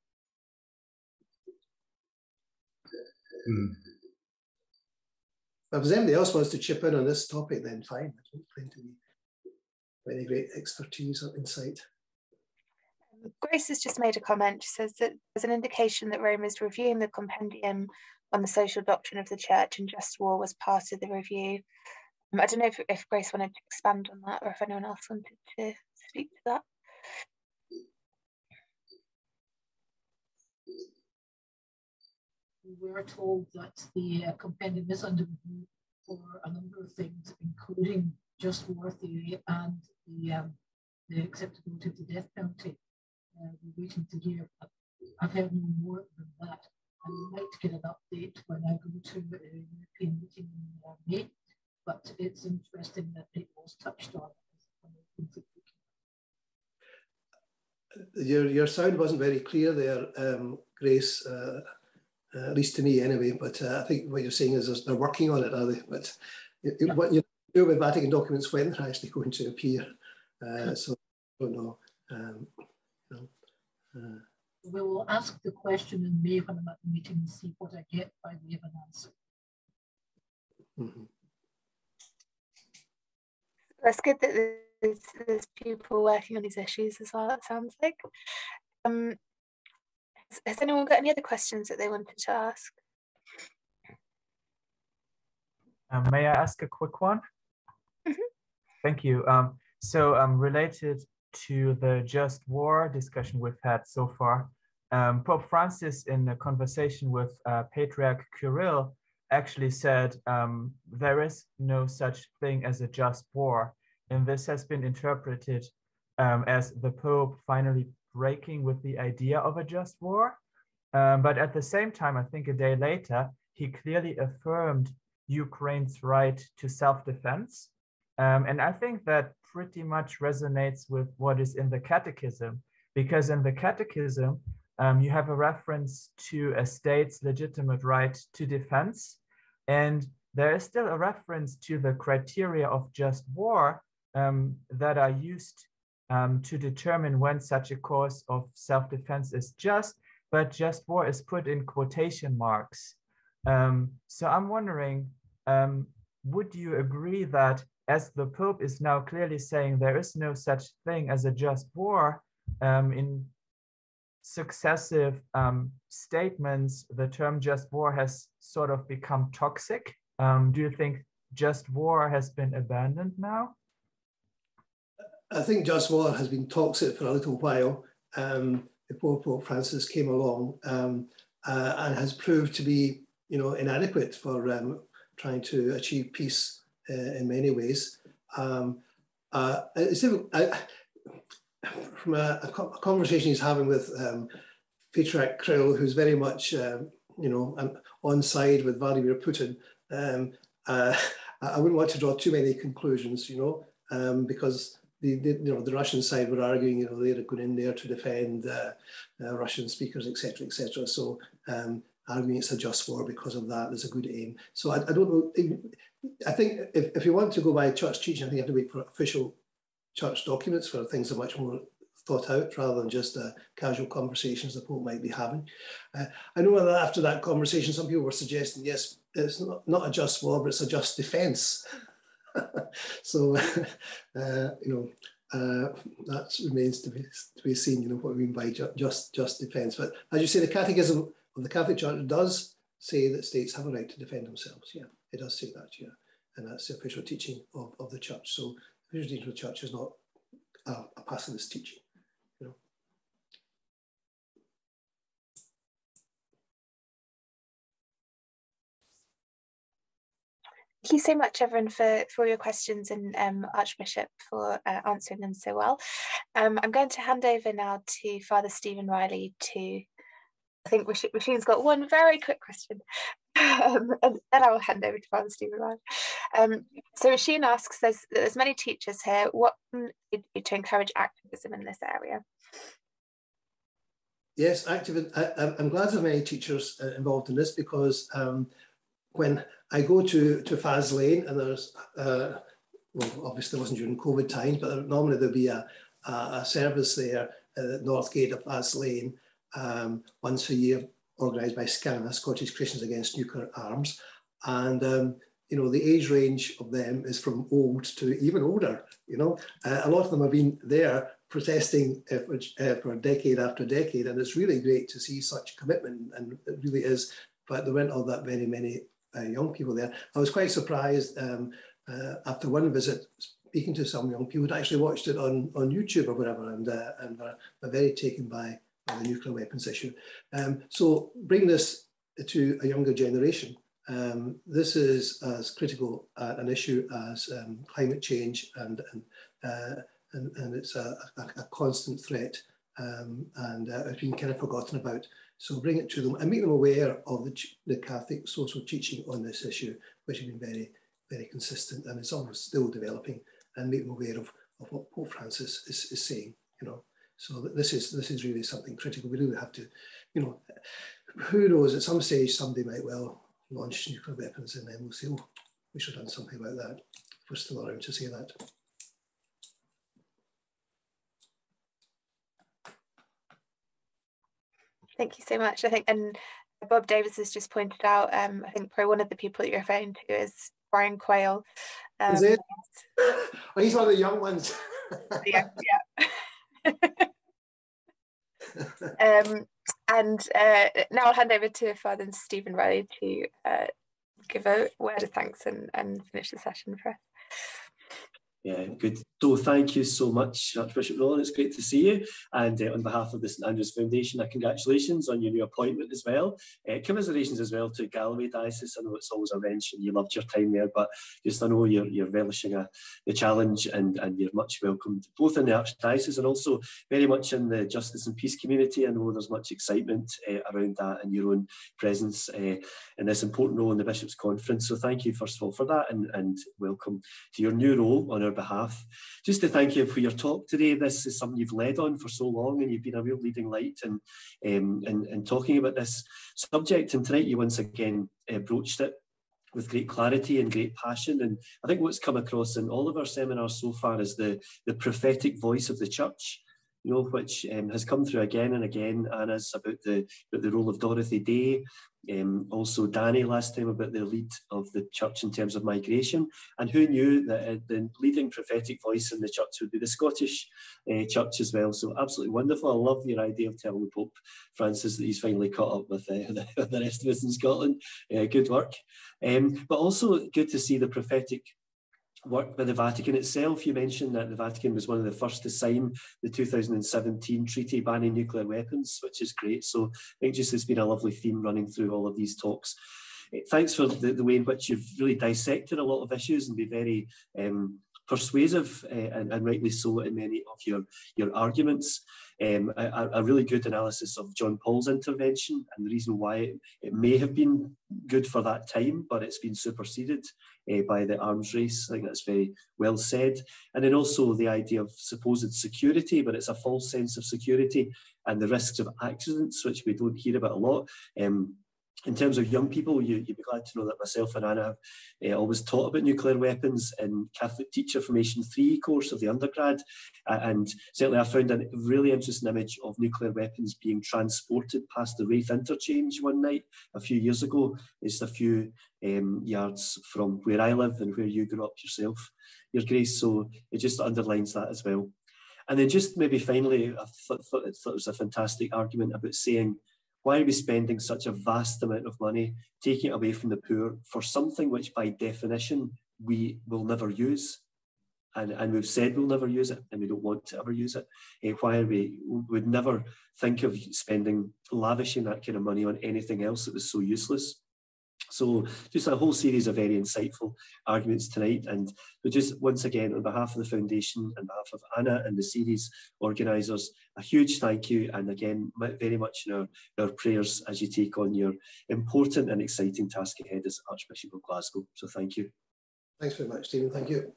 If there's anybody else wants to chip in on this topic, then fine. I don't claim to be any great expertise or insight. Grace has just made a comment. She says that there's an indication that Rome is reviewing the compendium on the social doctrine of the church, and just war was part of the review. I don't know if Grace wanted to expand on that, or if anyone else wanted to speak to that. We were told that the compendium is under review for a number of things, including just war theory and the acceptability of the death penalty. We're waiting to hear, but I've heard no more than that. I would like to get an update when I go to a European meeting in May, but it's interesting that it was touched on. Your sound wasn't very clear there, Grace, at least to me anyway, but I think what you're saying is they're working on it, are they? But what you do with Vatican documents, when they're actually going to appear. So I don't know. We will ask the question in May when I'm at the meeting and see what I get by way of an answer. Mm-hmm. That's good that there's people working on these issues as well, it sounds like. Has anyone got any other questions that they wanted to ask? May I ask a quick one? Mm-hmm. Thank you. So related to the just war discussion we've had so far, Pope Francis, in a conversation with Patriarch Kirill, actually said there is no such thing as a just war. And this has been interpreted as the Pope finally breaking with the idea of a just war. But at the same time, I think a day later, he clearly affirmed Ukraine's right to self-defense. And I think that pretty much resonates with what is in the Catechism, because in the Catechism, you have a reference to a state's legitimate right to defense. And there is still a reference to the criteria of just war that are used to determine when such a course of self-defense is just, but just war is put in quotation marks. So I'm wondering, would you agree that as the Pope is now clearly saying there is no such thing as a just war, in successive statements, the term just war has sort of become toxic? Do you think just war has been abandoned now? I think just war has been toxic for a little while before Pope Francis came along, and has proved to be, you know, inadequate for trying to achieve peace in many ways. From a conversation he's having with Patriarch Kirill, who's very much, you know, on side with Vladimir Putin, I wouldn't want to draw too many conclusions, you know, because the Russian side were arguing, you know, they're going in there to defend Russian speakers, etc., etc. So arguing it's a just war because of that, there's a good aim. So I don't know. I think if you want to go by church teaching, I think you have to wait for official church documents where things are much more thought out rather than just casual conversations the Pope might be having. I know that after that conversation, some people were suggesting, yes, it's not a just war, but it's a just defence. So, you know, that remains to be seen, you know, what we mean by just defence. But as you say, the Catechism of the Catholic Church does say that states have a right to defend themselves. Yeah, it does say that, yeah. And that's the official teaching of the Church. So the official teaching of the Church is not a pacifist teaching, you know. Thank you so much, everyone, for your questions, and Archbishop for answering them so well. I'm going to hand over now to Father Stephen Riley to, I think Rafine's got one very quick question, and then I will hand over to Father Stephen Riley. So Rafine asks, there's many teachers here, what can they do to encourage activism in this area? Yes, I'm glad there are many teachers involved in this, because when I go to Faz Lane, and there's, well, obviously it wasn't during COVID times, but normally there'll be a service there at the North Gate of Faz Lane once a year, organised by SCANA, Scottish Christians Against Nuclear Arms. And, you know, the age range of them is from old to even older, you know. A lot of them have been there protesting for decade after decade, and it's really great to see such commitment, and it really is. But there weren't all that very many young people there. I was quite surprised after one visit, speaking to some young people who actually watched it on YouTube or whatever, and were very taken by the nuclear weapons issue. So bring this to a younger generation. This is as critical an issue as climate change, and it's a constant threat, and it's been kind of forgotten about. So bring it to them and make them aware of the Catholic social teaching on this issue, which has been very, very consistent, and it's almost still developing, and make them aware of what Pope Francis is saying, you know. So this is really something critical. We really have to, you know, who knows, at some stage somebody might well launch nuclear weapons, and then we'll say, oh, we should have done something about that. If we're still around to say that. Thank you so much. I think, and Bob Davis has just pointed out, I think probably one of the people that you're referring to is Brian Quayle. Is it? Oh, he's one of the young ones. Yeah. And now I'll hand over to Father Stephen Riley to give a word of thanks and finish the session for us. Yeah, good. So thank you so much, Archbishop Nolan. It's great to see you. And on behalf of the St Andrews Foundation, congratulations on your new appointment as well. Commiserations as well to Galloway Diocese. I know it's always a wrench and you loved your time there, but just I know you're relishing the challenge, and you're much welcomed, both in the Archdiocese and also very much in the Justice and Peace community. I know there's much excitement around that, and your own presence in this important role in the Bishops' Conference. So thank you, first of all, for that, and welcome to your new role on our behalf. Just to thank you for your talk today. This is something you've led on for so long, and you've been a real leading light in talking about this subject. And tonight you once again broached it with great clarity and great passion. And I think what's come across in all of our seminars so far is the prophetic voice of the Church, you know, which has come through again and again. Anna's about the role of Dorothy Day. Also Danny last time about the lead of the Church in terms of migration, and who knew that the leading prophetic voice in the Church would be the Scottish Church as well. So absolutely wonderful. I love your idea of telling Pope Francis that he's finally caught up with the rest of us in Scotland. Good work. But also good to see the prophetic work by the Vatican itself. You mentioned that the Vatican was one of the first to sign the 2017 treaty banning nuclear weapons, which is great. So I think just it's been a lovely theme running through all of these talks. Thanks for the way in which you've really dissected a lot of issues and be very persuasive and rightly so in many of your arguments. A really good analysis of John Paul's intervention and the reason why it may have been good for that time, but it's been superseded by the arms race. I think that's very well said. And then also the idea of supposed security, but it's a false sense of security, and the risks of accidents, which we don't hear about a lot. In terms of young people, you'd be glad to know that myself and Anna have always taught about nuclear weapons in Catholic Teacher Formation 3 course of the undergrad. And certainly I found a really interesting image of nuclear weapons being transported past the Wraith interchange one night a few years ago. It's a few yards from where I live and where you grew up yourself, Your Grace. So it just underlines that as well. And then just maybe finally, I thought it was a fantastic argument about saying, why are we spending such a vast amount of money, taking it away from the poor for something which by definition we will never use? And we've said we'll never use it and we don't want to ever use it. Why we would never think of lavishing that kind of money on anything else that was so useless. So just a whole series of very insightful arguments tonight. And we just once again, on behalf of the Foundation, on behalf of Anna and the series organisers, a huge thank you. And again, very much in our prayers as you take on your important and exciting task ahead as Archbishop of Glasgow. So thank you. Thanks very much, Stephen. Thank you.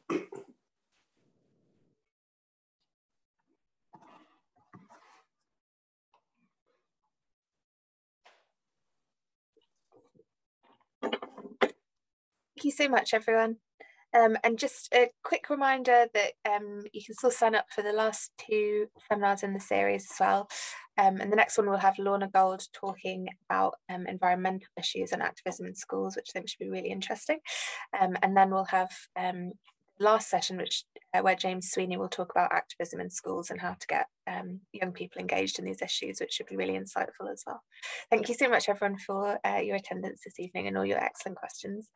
Thank you so much, everyone. And just a quick reminder that you can still sign up for the last 2 seminars in the series as well. And the next one will have Lorna Gold talking about environmental issues and activism in schools, which I think should be really interesting. And then we'll have the last session, where James Sweeney will talk about activism in schools and how to get young people engaged in these issues, which should be really insightful as well. Thank you so much, everyone, for your attendance this evening and all your excellent questions.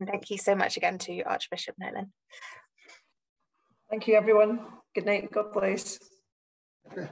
And thank you so much again to Archbishop Nolan. Thank you, everyone. Good night. God bless. Right.